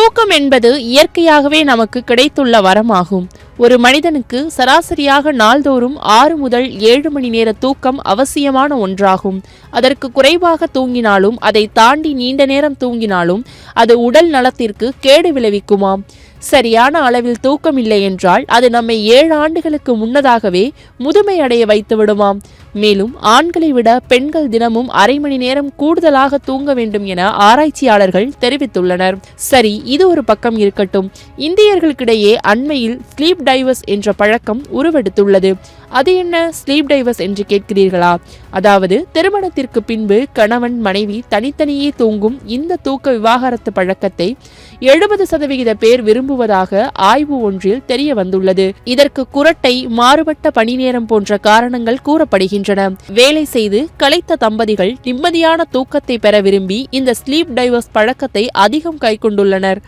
தூக்கம் என்பது இயற்கையாகவே நமக்கு கிடைத்துள்ள வரமாகும். ஒரு மனிதனுக்கு சராசரியாக நாள்தோறும் 6 முதல் 7 மணி நேர தூக்கம் அவசியமான ஒன்றாகும். அதற்கு குறைவாக தூங்கினாலும் அதை தாண்டி நீண்ட நேரம் தூங்கினாலும் அது உடல் நலத்திற்கு கேடு விளைவிக்குமாம். சரியான அளவில் தூக்கம் இல்லை என்றால் அது நம்மை 7 ஆண்டுகளுக்கு முன்னதாகவே முதுமை அடைய வைத்து விடுமாம். மேலும் ஆண்களை விட பெண்கள் தினமும் அரை மணி நேரம் கூடுதலாக தூங்க வேண்டும் என ஆராய்ச்சியாளர்கள் தெரிவித்துள்ளனர். சரி, இது ஒரு பக்கம் இருக்கட்டும். இந்தியர்களுக்கிடையே அண்மையில் ஸ்லீப் டைவர்ஸ் என்ற பழக்கம் உருவெடுத்துள்ளது. அது என்ன ஸ்லீப் டைவர்ஸ் என்று கேட்கிறீர்களா? அதாவது திருமணத்திற்கு பின்பு கணவன் மனைவி தனித்தனியே தூங்கும் இந்த தூக்க விவாகரத்து பழக்கத்தை 70% பேர் விரும்புவதாக ஆய்வு ஒன்றில் தெரிய வந்துள்ளது. இதற்கு குரட்டை, மாறுபட்ட பணி நேரம் போன்ற காரணங்கள் கூறப்படுகின்றன. வேலை செய்து களைத்த தம்பதிகள் நிம்மதியான தூக்கத்தை பெற விரும்பி இந்த ஸ்லீப் டைவர்ஸ் பழக்கத்தை அதிகம் கைக்கொண்டுள்ளனர்.